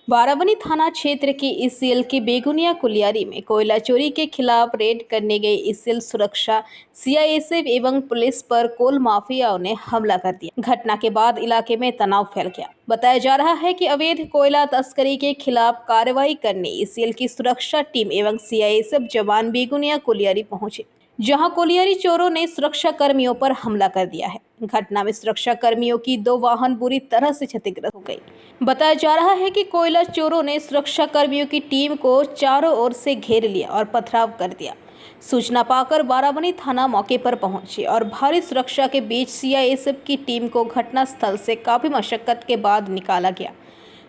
बाराबनी थाना क्षेत्र के ईसीएल के बेगुनिया कुलियारी में कोयला चोरी के खिलाफ रेड करने गए ईसीएल सुरक्षा सीआईएसएफ एवं पुलिस पर कोल माफियाओं ने हमला कर दिया। घटना के बाद इलाके में तनाव फैल गया। बताया जा रहा है कि अवैध कोयला तस्करी के खिलाफ कार्रवाई करने ईसीएल की सुरक्षा टीम एवं सीआईएसएफ जवान बेगुनिया कुलियारी पहुंचे, जहां कोलियारी चोरों ने सुरक्षा कर्मियों पर हमला कर दिया है। घटना में सुरक्षा कर्मियों की 2 वाहन बुरी तरह से क्षतिग्रस्त हो गई। बताया जा रहा है कि कोयला चोरों ने सुरक्षा कर्मियों की टीम को चारों ओर से घेर लिया और पथराव कर दिया। सूचना पाकर बाराबनी थाना मौके पर पहुंची और भारी सुरक्षा के बीच सीआईएसएफ की टीम को घटनास्थल से काफी मशक्कत के बाद निकाला गया।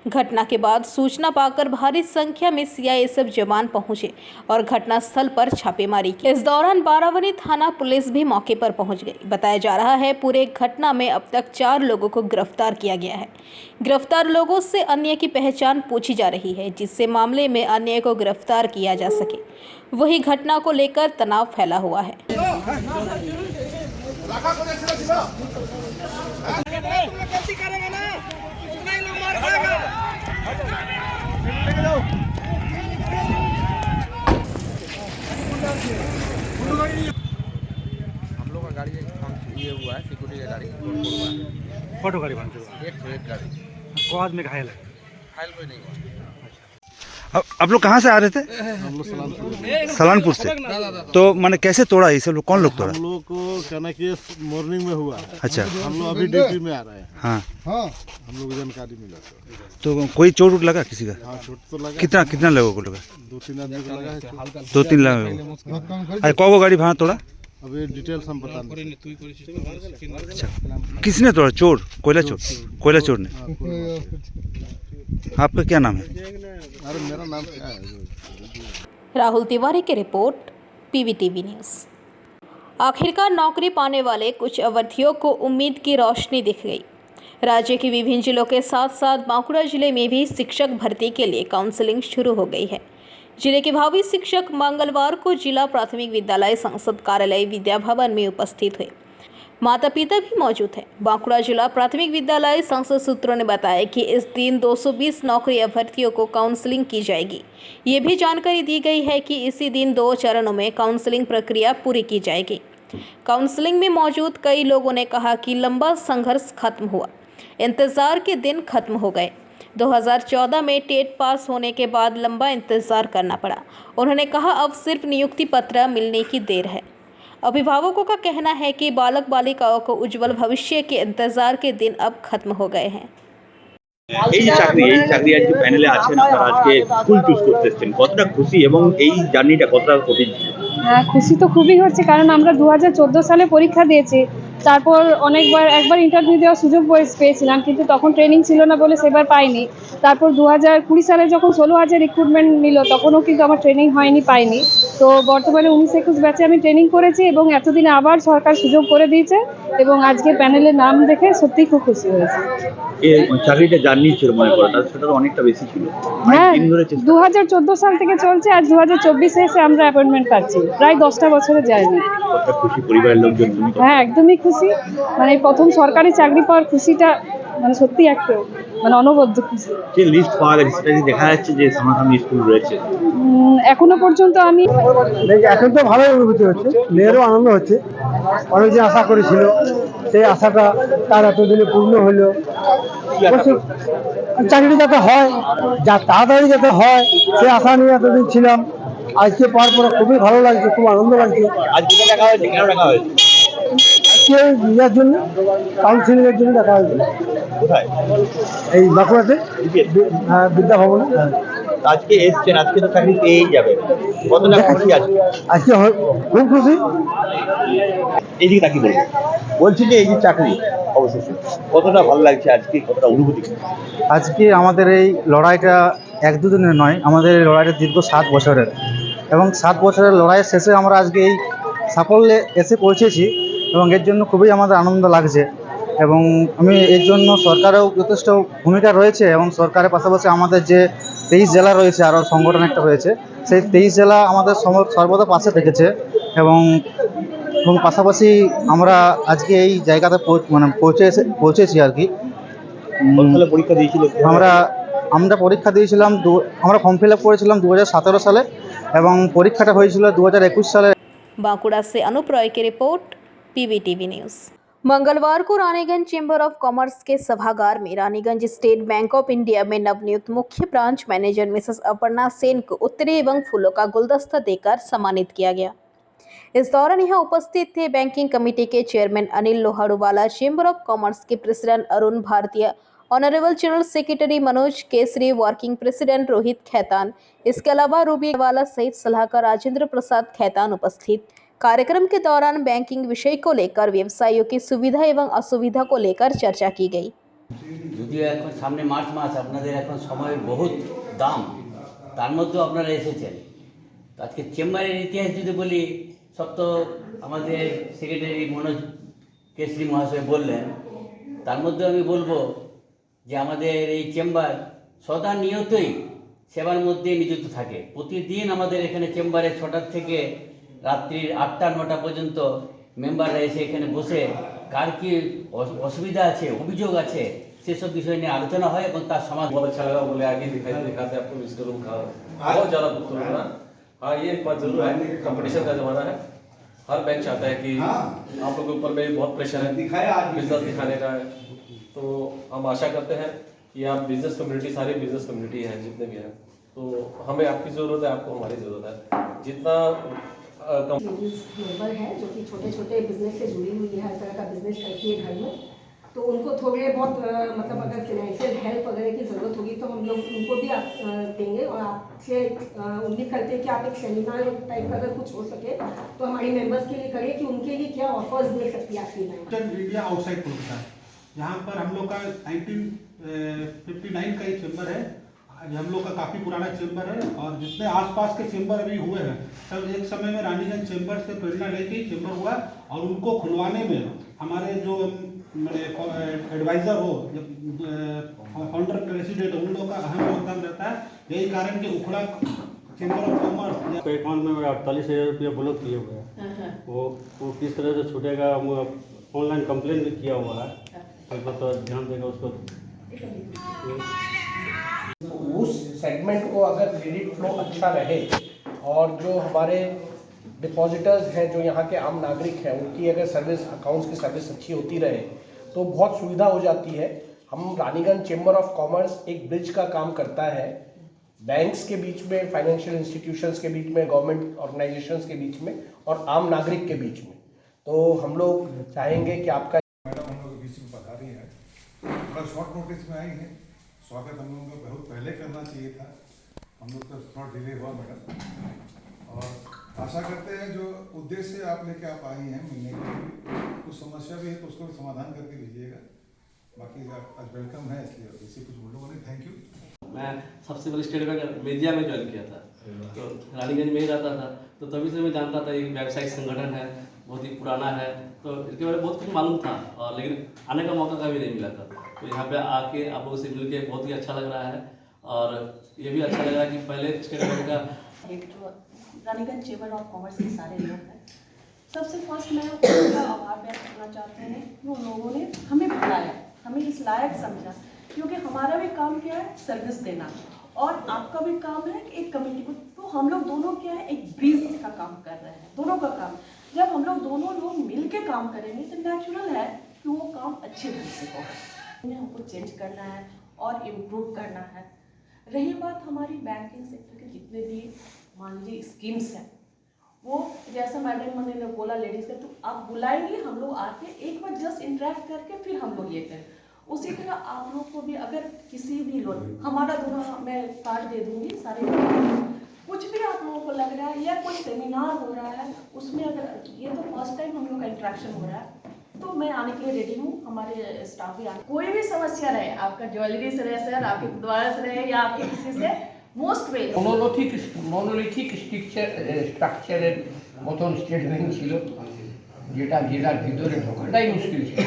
घटना के बाद सूचना पाकर भारी संख्या में सीआईएसएफ जवान पहुंचे और घटनास्थल पर छापेमारी की। इस दौरान बाराबनी थाना पुलिस भी मौके पर पहुंच गई। बताया जा रहा है पूरे घटना में अब तक 4 लोगों को गिरफ्तार किया गया है। गिरफ्तार लोगों से अन्य की पहचान पूछी जा रही है, जिससे मामले में अन्य को गिरफ्तार किया जा सके। वही घटना को लेकर तनाव फैला हुआ है। हम लोग का गाड़ी ये हुआ है, सिक्योरिटी का गाड़ी फोटो गाड़ी भांग एक गाड़ी को आदमी घायल है। फाइल कोई नहीं हुआ। आप लोग कहाँ से आ रहे थे? हम लोग सलानपुर से। तो मैंने कैसे तोड़ा ये सब लोग? कौन लोग तोड़ा? हम लोग को कहना कि मॉर्निंग में हुआ। अच्छा, हम लोग अभी ड्यूटी में आ रहे हैं। हाँ, हम लोग को जानकारी मिला तो कोई चोट उट लगा किसी का? हाँ, चोट तो लगा। कितना लोगों को लगा? 2-3 आदमी को लगा है। 2-3 लोग। अरे कौ गाड़ी वहाँ तोड़ा? अभी डिटेल्स हम बता नहीं। अच्छा, किसने तोड़ा? चोर? कोयला चोर ने? आपका क्या नाम है? अरे मेरा नाम क्या है? राहुल तिवारी की रिपोर्ट, पीवीटीवी न्यूज़। आखिरकार नौकरी पाने वाले कुछ अभ्यर्थियों को उम्मीद की रोशनी दिख गई। राज्य के विभिन्न जिलों के साथ साथ बांकुड़ा जिले में भी शिक्षक भर्ती के लिए काउंसलिंग शुरू हो गई है। जिले के भावी शिक्षक मंगलवार को जिला प्राथमिक विद्यालय संसद कार्यालय विद्या भवन में उपस्थित हुए। माता पिता भी मौजूद हैं। बांकुड़ा जिला प्राथमिक विद्यालय संसद सूत्रों ने बताया कि इस दिन 220 नौकरी अभ्यर्थियों को काउंसलिंग की जाएगी। ये भी जानकारी दी गई है कि इसी दिन 2 चरणों में काउंसलिंग प्रक्रिया पूरी की जाएगी। काउंसलिंग में मौजूद कई लोगों ने कहा कि लंबा संघर्ष खत्म हुआ, इंतजार के दिन खत्म हो गए। 2014 में टेट पास होने के बाद लंबा इंतजार करना पड़ा। उन्होंने कहा अब सिर्फ नियुक्ति पत्र मिलने की देर है। अभिभावकों का कहना है कि बालक बालिकाओं को उज्जवल भविष्य के इंतजार के दिन अब खत्म हो गए हैं। এই যে চাকরি আজকে প্যানেলে আছেন, আপনারা আজকে স্কুল চুজ করতে এসেছেন, কতটা খুশি এবং এই জার্নিটা কতটা কঠিন ছিল? হ্যাঁ, খুশি তো খুবই হচ্ছে, কারণ আমরা 2014 সালে পরীক্ষা দিয়েছি। তারপর একবার ইন্টারভিউ দেওয়ার সুযোগ পেয়েছিলাম, কিন্তু তখন ট্রেনিং ছিল না বলে সেবার পাইনি। তারপর 2020 সালে যখন 16,000 রিক্রুটমেন্ট নিল, তখনও কিন্তু আমার ট্রেনিং হয়নি, পাইনি। তো বর্তমানে 19-21 ব্যাচে আমি ট্রেনিং করেছি এবং এতদিনে আবার সরকার সুযোগ করে দিয়েছে এবং আজকে প্যানেলের নাম দেখে সত্যিই খুব খুশি হয়েছে। এই চাকরিটা জার্নি ছিল মনে করেন, তার সেটা তো অনেকটা বেশি ছিল। হ্যাঁ, 2014 সাল থেকে চলছে, আজ 2024-এ এসে আমরা অ্যাপয়েন্টমেন্ট পাচ্ছি। প্রায় 10টা বছরের জার্নি। কতটা খুশি পরিবারের লোকজন? হ্যাঁ, একদমই খুশি। মানে প্রথম সরকারি চাকরি পাওয়ার খুশিটা মানে সত্যি একটা অনবদ্য খুশি। যে লিস্ট পাওয়া গেছে সেটা দেখা যাচ্ছে যে সামনাসামনি স্কুল রয়েছে। এখনো পর্যন্ত আমি এখন তো ভালোই অনুভূতি হচ্ছে, মেয়েরও আনন্দ হচ্ছে। অনেক যে আশা করেছিল সেই আশাটা তার এতদিনে পূর্ণ হলো। চাকরি যাতে হয়, যা তাড়াতাড়ি যাতে হয় সে আশা নিয়ে এতদিন ছিলাম। আজকে পাওয়ার পরে খুবই ভালো লাগছে, খুব আনন্দ লাগছে। আজকে দেখা হয়েছে, কেন দেখা হয়েছে? আজকে নিজের জন্য কাউন্সিলিংয়ের জন্য দেখা হয়েছে। কোথায়? এই বাঁকুড়াতে বিদ্যা ভবনে। আজকে এসছেন, আজকে তো চাকরি পেয়েই যাবে, কতটা খুশি আজকে? আজকে খুব খুশি। এইদিকে তাকি বলবো, বলছি যে এই যে চাকরি অবশেষে কতটা ভালো লাগছে আজকে, কতটা অনুভূতি? আজকে আমাদের এই লড়াইটা 1-2 দিনের নয়, আমাদের এই লড়াইটা দীর্ঘ 7 বছরের এবং 7 বছরের লড়াইয়ের শেষে আমরা আজকে এই সাফল্যে এসে পৌঁছেছি এবং এর জন্য খুবই আমাদের আনন্দ লাগছে। এবং আমি এর জন্য সরকারেও যথেষ্ট ভূমিকা রয়েছে এবং সরকারের পাশাপাশি আমাদের যে 23 জেলা রয়েছে, আরও সংগঠন একটা রয়েছে, সেই 23 জেলা আমাদের সর্বদা পাশে থেকেছে এবং পাশাপাশি আমরা আজকে এই জায়গাতে পৌঁছেছি আর কি। পরীক্ষা দিয়েছিল আমরা আমরা পরীক্ষা দিয়েছিলাম আমরা ফর্ম ফিল আপ করেছিলাম 2017 সালে এবং পরীক্ষাটা হয়েছিল 2021 সালে। बांकुड़ा से अनूप रॉय की रिपोर्ट, पीवीटीवी न्यूज़। मंगलवार को रानीगंज चेंबर ऑफ कॉमर्स के सभागार में Raniganj state bank of India में नवनियुक्त मुख्य branch manager Mrs Aparna Sen को उत्तरी एवं फूलों का गुलदस्ता देकर सम्मानित किया गया। इस दौरान यहाँ उपस्थित थे बैंकिंग कमेटी के chairman Anil Loharuwala, chamber of commerce के president Arun Bharatiya, honourable general secretary Manoj Kesari, working president Rohit Khaitan, इसके अलावा रूबी वाला सहित सलाहकार राजेंद्र प्रसाद खैतान उपस्थित। कार्यक्रम के दौरान बैंकिंग विषय को लेकर व्यवसायियों की सुविधा एवं असुविधा को लेकर चर्चा की गई। যদিও এখন সামনে মার্চ মাস, আপনাদের এখন সময়ের বহুত দাম, তার মধ্যেও আপনারা এসেছেন। তো আজকে চেম্বারের ইতিহাস যদি বলি, সব তো আমাদের সেক্রেটারি মনোজ কেশরী মহাশয় বললেন। তার মধ্যে আমি বলবো যে আমাদের এই চেম্বার সদা নিয়তই সেবার মধ্যে নিযুক্ত থাকে। প্রতিদিন আমাদের এখানে চেম্বারে 6টা থেকে রাত্রির 8টা-9টা পর্যন্ত মেম্বাররা এসে এখানে বসে কার কী অসুবিধা আছে, অভিযোগ আছে, সেসব বিষয় নিয়ে আলোচনা হয় এবং তার সমাধান। बहुत अच्छा लगा, बोले आगे दिखाते आपको विजिटर रूम का बहुत ज़्यादा खूबसूरत बना। हाँ, ये एक बात जरूर है, कंपटीशन का ज़माना है, हर बैंक चाहता है कि आप लोगों के ऊपर में बहुत प्रेशर है बिजनेस दिखाने का है। तो हम आशा करते हैं कि आप बिजनेस कम्युनिटी, सारी बिजनेस कम्युनिटी है जितने भी हैं, तो हमें आपकी ज़रूरत है, आपको हमारी ज़रूरत है। जितना मेंबर है जो कि छोटे छोटे बिजनेस से जुड़ी हुई है, हर तरह का बिजनेस करती है घर में, तो उनको थोड़े बहुत मतलब अगर फिनेंशियल हेल्प वगैरह की ज़रूरत होगी तो हम लोग उनको भी आप देंगे। और आपसे उम्मीद करते हैं कि आप एक सेमिनार टाइप का अगर कुछ हो सके तो हमारी मेंबर्स के लिए करें कि उनके लिए क्या ऑफर्स दे सकती है आपकी बैंक। इंडिया आउटसाइड खुलता है, यहाँ पर हम लोग का 1959 का ये चैम्बर है। आज हम लोग का काफ़ी पुराना चैम्बर है और जितने आसपास के चैम्बर अभी हुए हैं सब एक समय में रानीगंज चैम्बर से प्रेरणा लेके चैम्बर हुआ और उनको खुलवाने में हमारे जो एडवाइज़र हो, फाउंडर प्रेसिडेंट, उन लोगों का अहम योगदान रहता है। यही कारण कि उखड़ा चैम्बर ऑफ कॉमर्स के अकाउंट में 48,000 रुपया ब्लॉक किए हुए हैं। वो किस तरह से छूटेगा, वो ऑनलाइन कंप्लेन भी किया हुआ है, तो ध्यान देगा उसको। उस सेगमेंट को अगर क्रेडिट फ्लो अच्छा रहे और जो हमारे डिपॉजिटर्स हैं, जो यहाँ के आम नागरिक हैं, उनकी अगर सर्विस, अकाउंट्स की सर्विस अच्छी होती रहे तो बहुत सुविधा हो जाती है। हम रानीगंज चेंबर ऑफ कॉमर्स एक ब्रिज का काम करता है बैंक्स के बीच में, फाइनेंशियल इंस्टीट्यूशंस के बीच में, गवर्नमेंट ऑर्गेनाइजेशंस के बीच में और आम नागरिक के बीच में। तो हम लोग चाहेंगे कि आपका मैडम हम लोग के बीच में बता रही है, थोड़ा शॉर्ट नोटिस में आई है, स्वागत हम लोगों को बहुत पहले करना चाहिए था, हम लोग का थोड़ा डिले हुआ मैडम। और आशा करते हैं जो उद्देश्य आप लेके आप आई हैं मिलने के लिए, कुछ समस्या भी है तो उसको भी समाधान करके भेजिएगा। बाकी आज वेलकम है, इसलिए इसी कुछ बोलूँगा नहीं। Thank you. मैं सबसे पहले स्टेट बैंक मेजिया में ज्वाइन किया था, तो रानीगंज में ही रहता था, तो तभी से मैं जानता था ये व्यावसायिक संगठन है, बहुत ही पुराना है, तो इसके बारे में बहुत कुछ मालूम था, और लेकिन आने का मौका कभी नहीं मिला था। तो यहाँ पे आके आप लोगों से मिलके बहुत ही अच्छा लग रहा है, और ये भी अच्छा लग रहा है कि पहले स्टेट बैंक का जो रानीगंज चेंबर ऑफ कॉमर्स के सारे लोग हैं, सबसे फर्स्ट मैं उनका आभार व्यक्त करना चाहते हैं कि उन लोगों ने हमें बुलाया, हमें इस लायक समझा, क्योंकि हमारा भी काम क्या है, सर्विस देना, और आपका भी काम है एक कमेटी को। तो हम लोग दोनों क्या है, एक ब्रिज का काम कर रहे हैं, दोनों का काम। जब हम लोग दोनों लोग मिल के काम करेंगे तो नेचुरल है कि वो काम अच्छे ढंग से होगा। हमको चेंज करना है और इम्प्रूव करना है। रही बात हमारी बैंकिंग सेक्टर के जितने भी मान लीजिए स्कीम्स हैं, वो जैसा मैडम ने बोला लेडीज़ का, तो आप बुलाएंगे, हम लोग आके एक बार जस्ट इंटरेक्ट करके फिर हम लोग ये करें। उसी तरह आप लोग को भी अगर किसी भी लोन, हमारा दोनों मैं कार्ड दे दूँगी सारे, कुछ भी आप लोगों को लग रहा है या कोई सेमिनार हो रहा है उसमें, अगर ये तो फर्स्ट टाइम हम लोग का इंटरेक्शन हो रहा है, तो मैं आने के लिए रेडी हूँ, हमारे स्टाफ भी आने। कोई भी समस्या रहे, आपका ज्वेलरी से रहे सर, आपके गुरुद्वारा से रहे या आपके किसी से, मोस्ट वेल। মনোলিথিক স্ট্রাকচারের মতন স্টেট ব্যাংক ছিল, যেটা জেলার ভিতরে ঢোকাটাই মুশকিল ছিল,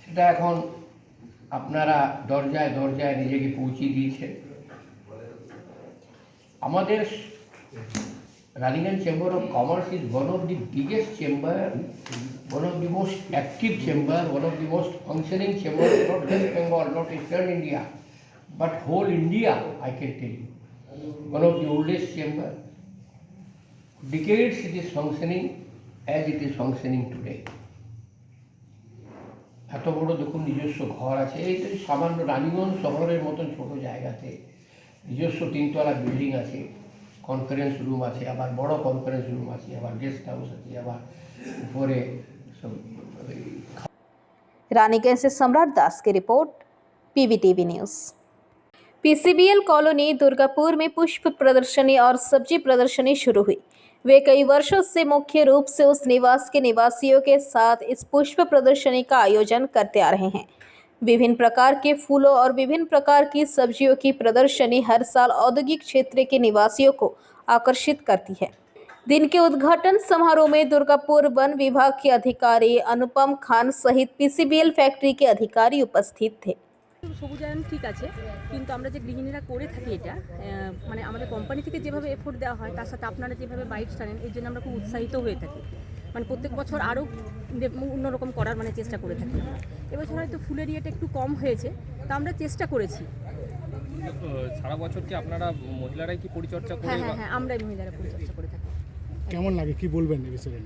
সেটা এখন আপনারা দরজায় দরজায় নিজেকে পৌঁছে দিয়েছেন। আমাদের Raniganj chamber of commerce is one of the biggest chamber, one of the most active chamber, one of the most functioning chamber, not West Bengal, not Eastern India, but whole India, I can tell you, one of the oldest chamber. Decades it is functioning as it is functioning today. এত বড় দেখুন নিজস্ব ঘর আছে, এই তো সামান্য রানীগঞ্জ শহরের মতন ছোট জায়গাতে নিজস্ব 3তলা বিল্ডিং আছে, কনফারেন্স রুম আছে, আবার বড় কনফারেন্স রুম আছে, আবার গেস্ট হাউস আছে, আবার উপরে সব। रानीगंज से सम्राट दास की report, PVTV news. PCBL colony Durgapur में पुष्प प्रदर्शनी और सब्जी प्रदर्शनी शुरू हुई। वे कई वर्षों से मुख्य रूप से उस निवास के निवासियों के साथ इस पुष्प प्रदर्शनी का आयोजन करते आ रहे हैं। विभिन्न प्रकार के फूलों और विभिन्न प्रकार की सब्जियों की प्रदर्शनी हर साल औद्योगिक क्षेत्र के निवासियों को आकर्षित करती है। दिन के उद्घाटन समारोह में दुर्गापुर वन विभाग के अधिकारी अनुपम खान सहित पीसीबीएल फैक्ट्री के अधिकारी उपस्थित थे। সবুজায়ন ঠিক আছে, কিন্তু আমরা যে গৃহিণীরা করে থাকি এটা মানে আমাদের কোম্পানি থেকে যেভাবে এফোর্ট দেওয়া হয় তার সাথে আপনারা যেভাবে বাইটস টানেন এর জন্য আমরা খুব উৎসাহিত হয়ে থাকি। মানে প্রত্যেক বছর আরও অন্যরকম করার মানে চেষ্টা করে থাকি। এবছর হয়তো ফুলের ইয়েটা একটু কম হয়েছে, তা আমরা চেষ্টা করেছি। সারা বছর কি আপনারা মহিলারাই কি পরিচর্যা করে? হ্যাঁ হ্যাঁ, আমরাই মহিলারা পরিচর্যা করে থাকি। কেমন লাগে কি বলবেন এই বিষয়ে?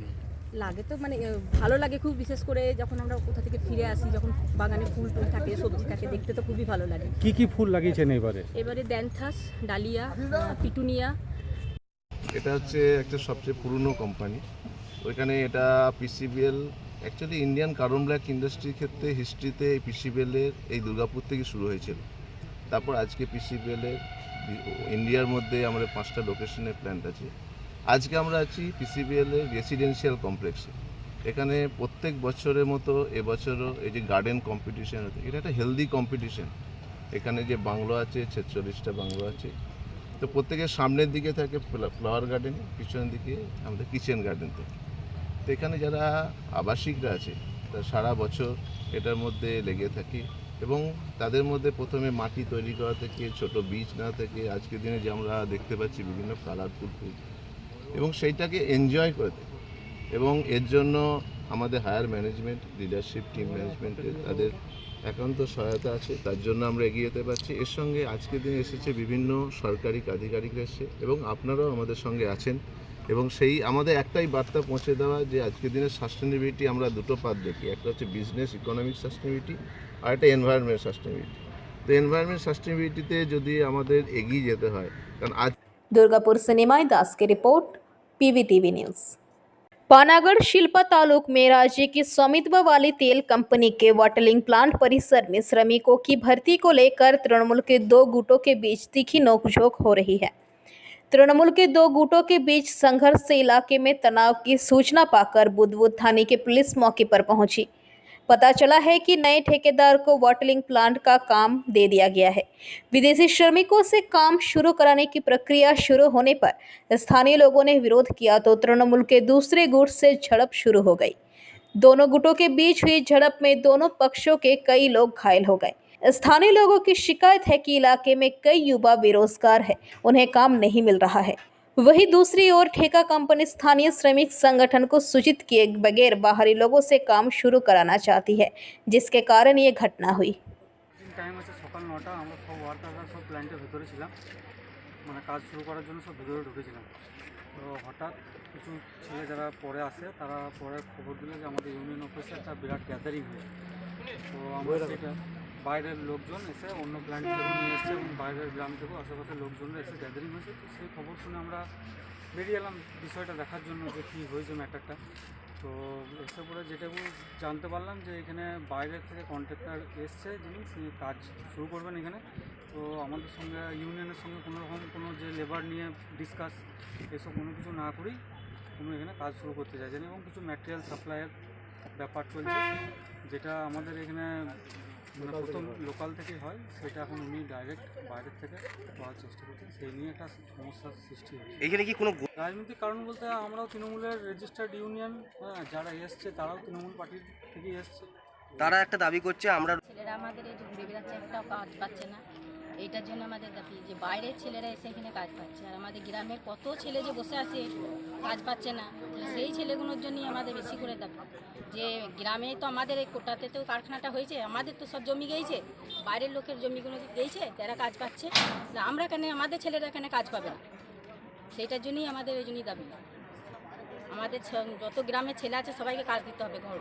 লাগে তো মানে ভালো লাগে খুব, বিশেষ করে যখন আমরা কোথা থেকে ফিরে আসি, যখন বাগানে ফুল টুল থাকে, সবজি থাকে, দেখতে তো খুবই ভালো লাগে। কি কি ফুল লাগিয়েছেন এবারে? এবারে ড্যান্থাস, ডালিয়া, পিটুনিয়া। এটা হচ্ছে একটা সবচেয়ে পুরনো কোম্পানি, ওইখানে এটা PCBL actually Indian carbon black ইন্ডাস্ট্রির ক্ষেত্রে হিস্ট্রিতে এই পিসিবিএলের এই দুর্গাপুর থেকে শুরু হয়েছিল। তারপর আজকে পিসিবিএলের ইন্ডিয়ার মধ্যে আমাদের 5টা লোকেশনের প্ল্যান্ট আছে। আজকে আমরা আছি পিসিবিএলের রেসিডেন্সিয়াল কমপ্লেক্সে। এখানে প্রত্যেক বছরের মতো এবছরও এই যে গার্ডেন কম্পিটিশন হচ্ছে, এটা একটা হেলদি কম্পিটিশন। এখানে যে বাংলো আছে 46টা বাংলো আছে, তো প্রত্যেকের সামনের দিকে থাকে ফ্লাওয়ার গার্ডেন, পিছনের দিকে আমাদের কিচেন গার্ডেন থাকে। তো এখানে যারা আবাসিকরা আছে তারা সারা বছর এটার মধ্যে লেগে থাকে এবং তাদের মধ্যে প্রথমে মাটি তৈরি করা থেকে ছোট বীজ না থেকে আজকের দিনে যে আমরা দেখতে পাচ্ছি বিভিন্ন কালারফুল ফুল, এবং সেইটাকে এনজয় করে থাকে। এবং এর জন্য আমাদের হায়ার ম্যানেজমেন্ট, লিডারশিপ, টিম ম্যানেজমেন্টের তাদের একান্ত সহায়তা আছে, তার জন্য আমরা এগিয়ে যেতে পারছি। এর সঙ্গে আজকের দিনে এসেছে বিভিন্ন সরকারি আধিকারিকরা এসে, এবং আপনারাও আমাদের সঙ্গে আছেন। এবং সেই আমাদের একটাই বার্তা পৌঁছে দেওয়া যে আজকের দিনে সাস্টেনেবিলিটি আমরা দুটো পাত দেখি, একটা হচ্ছে বিজনেস ইকোনমিক সাস্টেনেবিলিটি আর একটা এনভায়রনমেন্ট সাস্টেনেবিলিটি। তো এনভায়রনমেন্ট সাস্টেনেবিলিটিতে যদি আমাদের এগিয়ে যেতে হয়, কারণ আজ दुर्गापुर से निमाई दास की report, PVTV news. Panagarh Shilpa taluk में राज्य की स्वामित्व वाली तेल कंपनी के वाटलिंग प्लांट परिसर में श्रमिकों की भर्ती को लेकर तृणमूल के 2 गुटों के बीच तीखी नोकझोंक हो रही है। तृणमूल के 2 गुटों के बीच संघर्ष से इलाके में तनाव की सूचना पाकर बुधबुद थाने की पुलिस मौके पर पहुंची। पता चला है कि नए ठेकेदार को वाटलिंग प्लांट का काम दे दिया गया है। विदेशी श्रमिकों से काम शुरू कराने की प्रक्रिया शुरू होने पर स्थानीय लोगों ने विरोध किया तो तृणमूल के दूसरे गुट से झड़प शुरू हो गई। दोनों गुटों के बीच हुई झड़प में दोनों पक्षों के कई लोग घायल हो गए। स्थानीय लोगों की शिकायत है कि इलाके में कई युवा बेरोजगार है, उन्हें काम नहीं मिल रहा है। वहीं दूसरी ओर ठेका कंपनी स्थानीय श्रमिक संगठन को सूचित किए बगैर बाहरी लोगों से काम शुरू कराना चाहती है, जिसके कारण ये घटना हुई। টাইম আছে সকাল 9টা, আমরা সব ওয়ার্কাররা সব প্ল্যান্টের ভেতরে ছিলাম, মানে কাজ শুরু করার জন্য সব ভেতরে ঢুকেছিলাম। তো হঠাৎ কিছু ছেলে যারা পরে আসে তারা পরে খবর দিল যে আমাদের ইউনিয়ন অফিসে একটা বিরাট গ্যাদারিং হয়েছে। তো আমরা সেটা বাইরের লোকজন এসে অন্য প্ল্যান্ট থেকে নিয়ে এসছে এবং বাইরের গ্রাম থেকেও আশেপাশের লোকজনরা এসে গ্যাদারিং হয়েছে। তো সেই খবর শুনে আমরা বেরিয়ে এলাম বিষয়টা দেখার জন্য যে কী হয়েছে ম্যাটারটা। তো এসে পরে যেটুকু জানতে পারলাম যে এখানে বাইরের থেকে কন্ট্রাক্টর এসছে, যিনি কাজ শুরু করবেন এখানে। তো আমাদের সঙ্গে ইউনিয়নের সঙ্গে কোনো রকম কোনো যে লেবার নিয়ে ডিসকাস এসব কোনো কিছু না করেই কোনো এখানে কাজ শুরু করতে চাইছেন, এবং কিছু ম্যাটেরিয়াল সাপ্লাইয়ের ব্যাপার চলছে, যেটা আমাদের এখানে মানে প্রথম লোকাল থেকেই হয়, সেটা এখন উনি ডাইরেক্ট বাইরের থেকে পাওয়ার চেষ্টা করছেন। সেই নিয়ে একটা সমস্যার সৃষ্টি হয়েছে। এখানে কি কোনো রাজনৈতিক কারণ বলতে আমরাও তৃণমূলের রেজিস্টার্ড ইউনিয়ন, যারা এসছে তারাও তৃণমূল পার্টির থেকেই এসছে। তারা একটা দাবি করছে আমরা ছেলেরা আমাদের এই যে ঘুরে বেড়াচ্ছে, একটাও কাজ পাচ্ছে না, এইটার জন্য আমাদের দাবি যে বাইরের ছেলেরা এসে এখানে কাজ পাচ্ছে, আর আমাদের গ্রামের কত ছেলে যে বসে আছে কাজ পাচ্ছে না, সেই ছেলেগুলোর জন্যই আমাদের বেশি করে দাবি যে গ্রামে তো আমাদের এই কোটাতে তো কারখানাটা হয়েছে, আমাদের তো সব জমি গিয়েছে, বাইরের লোকের জমিগুলো গিয়েছে, তারা কাজ পাচ্ছে, আমরা কেন আমাদের ছেলেরা এখানে কাজ পাবে না? সেইটার জন্যই আমাদের ওই জন্যই দাবি। আমাদের যত গ্রামের ছেলে আছে সবাইকে কাজ দিতে হবে। ঘর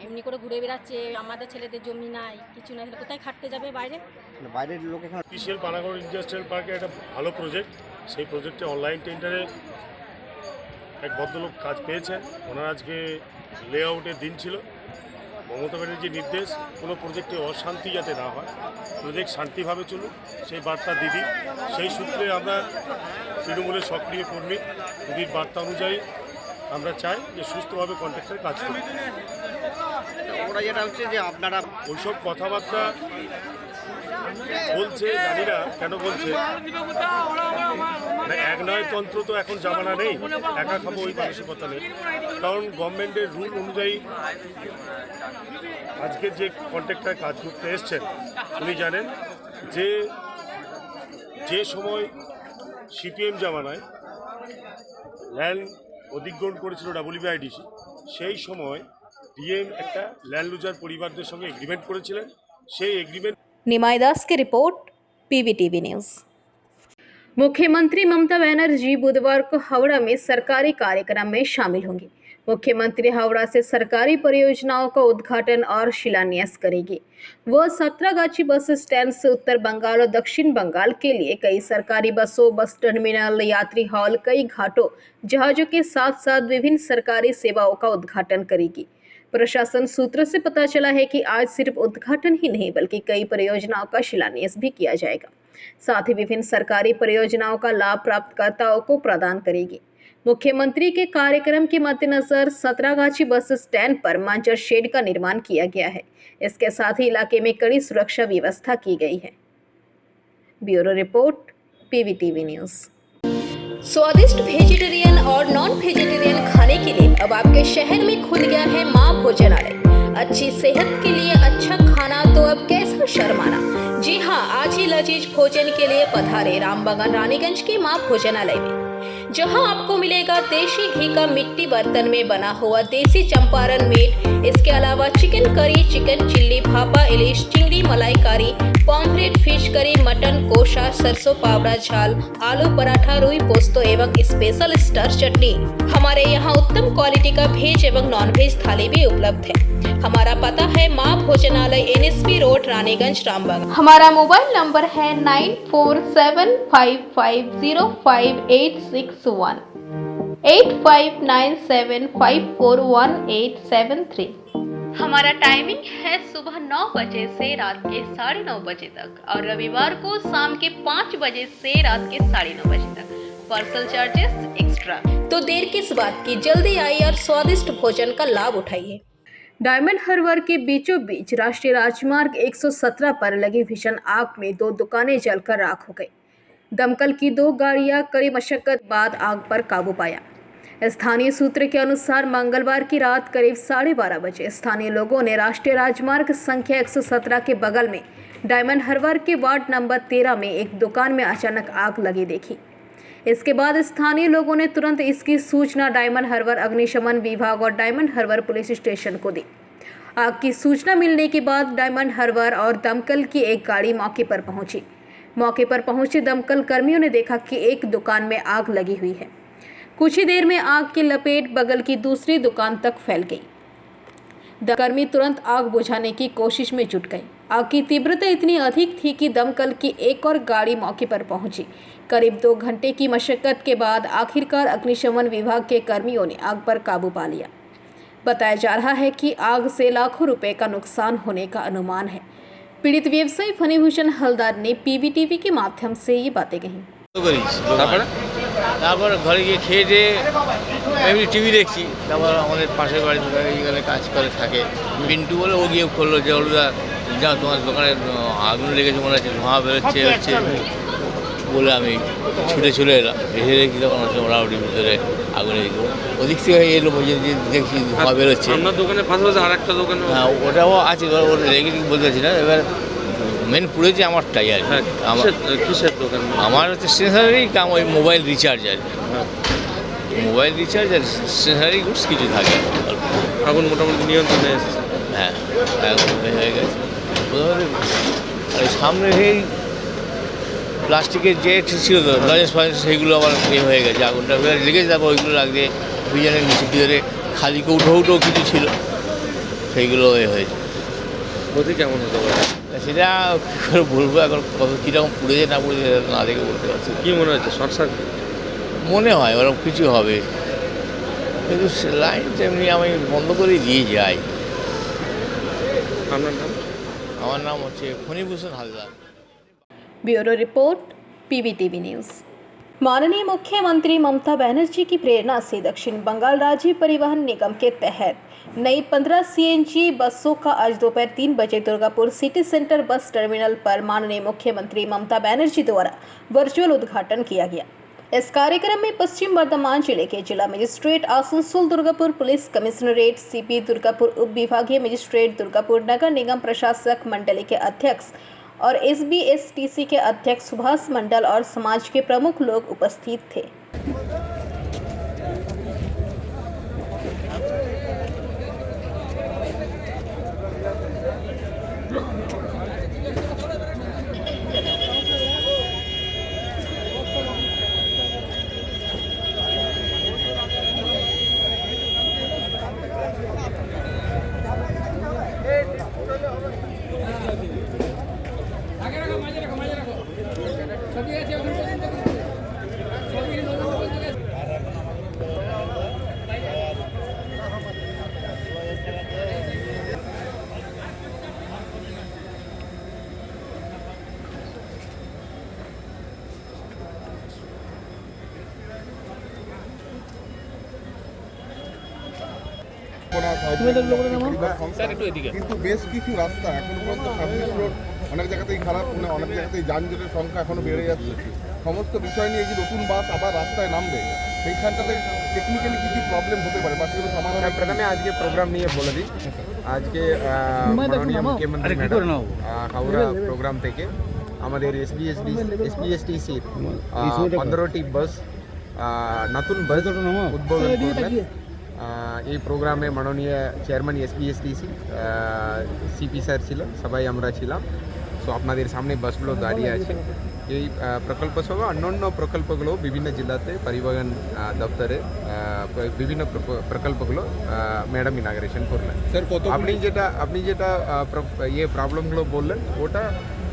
এমনি করে ঘুরে বেড়াচ্ছে, আমাদের ছেলেদের জমি নাই, কিছু নাই, কোথায় খাটতে যাবে বাইরে? বাইরের লোক এখানে অফিসিয়াল পানাগড় ইন্ডাস্ট্রিয়াল পার্কে একটা ভালো প্রজেক্ট, সেই প্রজেক্টে অনলাইন টেন্ডারে এক ভদ্রলোক কাজ পেয়েছেন। ওনার আজকে লেআউটের দিন ছিল। মমতা ব্যানার্জির নির্দেশ কোনো প্রজেক্টে অশান্তি যাতে না হয়, প্রজেক্ট শান্তিভাবে চলুক, সেই বার্তা দিদি। সেই সূত্রে আমরা তৃণমূলের সক্রিয় কর্মী, দিদির বার্তা অনুযায়ী আমরা চাই যে সুস্থভাবে কন্ট্রাক্টর কাজ করুন। ওরা যেটা হচ্ছে যে আপনারা ওইসব কথাবার্তা বলছে, জানি না কেন বলছে। এক নয় তন্ত্র তো এখন জামানা নেই, একা খাবো ওই মানসিকতা নেই। কারণ গভর্নমেন্টের রুল অনুযায়ী আজকের যে কন্ট্রাক্টর কাজ করতে এসছেন উনি জানেন যে সময় সিপিএম জামানায় ল্যান্ড অধিগ্রহণ করেছিল WBIDC, সেই সময় ডিএম একটা ল্যান্ড লুজার পরিবারদের সঙ্গে এগ্রিমেন্ট করেছিলেন। সেই एग्रीमेंट। निमाई दास की रिपोर्ट, PVTV न्यूज़। मुख्यमंत्री ममता बनर्जी बुधवार को हावड़ा में सरकारी कार्यक्रम में शामिल होंगी। मुख्यमंत्री हावड़ा से सरकारी परियोजनाओं का उद्घाटन और शिलान्यास करेगी। वह सतरागाछी बस स्टैंड से उत्तर बंगाल और दक्षिण बंगाल के लिए कई सरकारी बसों, बस टर्मिनल, यात्री हॉल, कई घाटों, जहाजों के साथ साथ विभिन्न सरकारी सेवाओं का उद्घाटन करेगी। प्रशासन सूत्रों से पता चला है कि आज सिर्फ उद्घाटन ही नहीं बल्कि कई परियोजनाओं का शिलान्यास भी किया जाएगा। साथ ही विभिन्न सरकारी परियोजनाओं का लाभ प्राप्तकर्ताओं को प्रदान करेगी। मुख्यमंत्री के कार्यक्रम के मद्देनजर सतरागाछी बस स्टैंड पर मंच और शेड का निर्माण किया गया है। इसके साथ ही इलाके में कड़ी सुरक्षा व्यवस्था की गई है। Bureau report, PVTV news. स्वादिष्ट वेजिटेरियन और नॉन वेजिटेरियन खाने के लिए अब आपके शहर में खुल गया है माँ भोजनालय। अच्छी सेहत के लिए अच्छा खाना तो अब कैसा शर्माना। जी हाँ, आज ही लजीज भोजन के लिए पधारे रामबागान रानीगंज के माँ भोजनालय में, जहां आपको मिलेगा देशी घी का मिट्टी बर्तन में बना हुआ देसी चंपारण मीट। इसके अलावा chicken curry, chicken chilli, bhapa ilish, chingri malaikari, pomfret, fish curry, mutton kosha, सरसों पावड़ा झाल, आलू पराठा, रुई पोस्तो एवं स्पेशल स्टार चटनी। हमारे यहाँ उत्तम क्वालिटी का वेज एवं नॉन वेज थाली भी उपलब्ध है। हमारा पता है माँ भोजनालय, NSP रोड, रानीगंज, रामबाग। हमारा मोबाइल नंबर है 9475505861, 8597541873। हमारा टाइमिंग है सुबह 9 बजे से रात के 9:30 बजे तक और रविवार को शाम के 5 बजे से रात के 9:30 बजे तक। Parcel charges extra. तो देर किस बात की, जल्दी आइए और स्वादिष्ट भोजन का लाभ उठाइए। डायमंड हार्बर के बीचों बीच राष्ट्रीय राजमार्ग 117 पर लगी भीषण आग में 2 दुकानें जलकर राख हो गई। दमकल की 2 गाड़ियां कड़ी मशक्कत बाद आग पर काबू पाया। स्थानीय सूत्र के अनुसार मंगलवार की रात करीब 12:30 बजे स्थानीय लोगों ने राष्ट्रीय राजमार्ग संख्या 117 के बगल में डायमंड हार्बर के वार्ड नंबर 13 में एक दुकान में अचानक आग लगी देखी। इसके बाद स्थानीय लोगों ने तुरंत इसकी सूचना डायमंड हार्बर अग्निशमन विभाग और डायमंड हार्बर पुलिस स्टेशन को दी। आग की सूचना मिलने के बाद डायमंड हार्बर और दमकल की एक गाड़ी मौके पर पहुंची। मौके पर पहुंचे दमकल कर्मियों ने देखा कि एक दुकान में आग लगी हुई है। कुछ ही देर में आग की लपेट बगल की दूसरी दुकान तक फैल गई। कर्मी तुरंत आग बुझाने की कोशिश में जुट गए। आग की तीव्रता इतनी अधिक थी कि दमकल की एक और गाड़ी मौके पर पहुंची। करीब 2 घंटे की मशक्कत के बाद आखिरकार अग्निशमन विभाग के कर्मियों ने आग पर काबू पा लिया। बताया जा रहा है कि आग से लाखों रुपए का नुकसान होने का अनुमान है। पीड़ित व्यवसायी फणीभूषण हलदार ने PVTV के माध्यम से ये बातें कहीं। তারপর ঘরে গিয়ে খেয়ে দিয়ে এমনি টিভি দেখছি। তারপর আমাদের পাশের বাড়িতে এখানে কাজ করে থাকে পিন্টু বলে, ও গিয়ে করলো যে ওরা যা তোমার দোকানে আগুন লেগেছে মনে হচ্ছে, ধোঁয়া বেরোচ্ছে হচ্ছে বলে আমি ছুটে চলে এলাম। এসে দেখি তখন হচ্ছে মোটামুটি ভিতরে আগুনে ওদিক থেকে এলো, দেখছি ধোঁয়া বেরোচ্ছে। আপনার দোকানের পাশাপাশি আর একটা দোকান? হ্যাঁ, ওটাও আছে, ওটা রেগে বলতে পারছি না। এবার মেন পড়েছে আমারটাই আর কি। কিসের দোকান? আমার হচ্ছে স্টেশনারি কাম, ওই মোবাইল রিচার্জ আর কি। মোবাইল রিচার্জ আর স্টেশনারি গুডস কিছু থাকে অল্প। আগুন মোটামুটি নিয়ন্ত্রণে এসেছে। হ্যাঁ এখন হয়ে গেছে প্রথমে। আর সামনে সেই প্লাস্টিকের যে ছিল তো লজেন্স ফজেন্স সেইগুলো আবার হয়ে গেছে, আগুনটা লেগেছে। তারপর ওইগুলো লাগবে বিরিয়ানির নিচে ভিতরে খালি কৌটো কিছু ছিল, সেইগুলো হয়েছে। ক্ষতি কেমন হতে পারে সেটা কী করে বলবো এখন, কত কীরকম পুড়েছে না পুড়েছে না দেখে বলতে পারছি। কি মনে হচ্ছে? শর্ট সার্কিট মনে হয় ওরকম কিছু হবে, কিন্তু লাইন তেমনি আমি বন্ধ করে দিয়ে যাই। আপনার নাম? আমার নাম হচ্ছে Phanibhushan Haldar. Bureau report PVTV news. माननीय मुख्यमंत्री ममता बनर्जी की प्रेरणा से दक्षिण बंगाल राज्य परिवहन निगम के तहत नई 15 सीएनजी बसों का आज दोपहर 3 बजे Durgapur city centre bus terminal पर माननीय मुख्यमंत्री ममता बनर्जी द्वारा वर्चुअल उद्घाटन किया गया। इस कार्यक्रम में पश्चिम बर्धमान जिले के जिला magistrate Asansol Durgapur, police commissionerate CP Durgapur, उप विभागीय मजिस्ट्रेट दुर्गापुर, नगर निगम प्रशासक मंडली के अध्यक्ष और SBSTC के अध्यक्ष सुभाष मंडल और समाज के प्रमुख लोग उपस्थित थे। কিন্তু বেশ কিছু রাস্তা এখনো পর্যন্ত সার্ভিস রোড অনেক জায়গাতেই খারাপ, অনেক জায়গাতেই যানজটের সংখ্যা এখনো বেড়ে যাচ্ছে। সমস্ত বিষয় নিয়ে যে নতুন বাস আবার রাস্তায় নামবে, সেইখানটাতে টেকনিক্যালি কী কী প্রবলেম হতে পারে বা সেগুলো সমাধান? প্রথমে আজকে প্রোগ্রাম নিয়ে বলে দিই। আজকে মাননীয় মুখ্যমন্ত্রী ম্যাডাম হাওড়া প্রোগ্রাম থেকে আমাদের SBSTC 15টি বাস নতুন বাস উদ্বোধন করলেন। এই প্রোগ্রামে মাননীয় চেয়ারম্যান SBSTC সিপি স্যার ছিলেন, সবাই আমরা ছিলাম। সো আপনাদের সামনে বাসগুলো দাঁড়িয়ে আছে। এই প্রকল্প সহ অন্যান্য প্রকল্পগুলো বিভিন্ন জেলাতে পরিবহন দপ্তরে বিভিন্ন প্রকল্পগুলো ম্যাডাম ইনাগ্রেশন করলেন। আপনি যেটা প্রবলেমগুলো বললেন, ওটা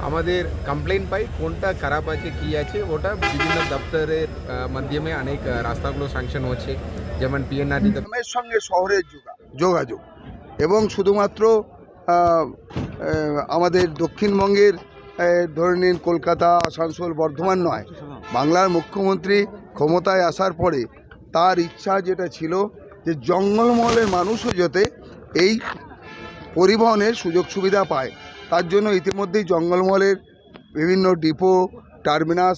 আমাদের কমপ্লেন পাই কোনটা খারাপ আছে কী আছে, ওটা বিভিন্ন দপ্তরের মাধ্যমে অনেক রাস্তাগুলো স্যাংশন হচ্ছে, যেমন PNRD গ্রামের সঙ্গে শহরের যোগাযোগ এবং শুধুমাত্র আমাদের দক্ষিণবঙ্গের ধরে নিন কলকাতা, আসানসোল, বর্ধমান নয়, বাংলার মুখ্যমন্ত্রী ক্ষমতায় আসার পরে তার ইচ্ছা যেটা ছিল যে জঙ্গলমহলের মানুষও যাতে এই পরিবহনের সুযোগ সুবিধা পায়, তার জন্য ইতিমধ্যেই জঙ্গলমহলের বিভিন্ন ডিপো, টার্মিনাস,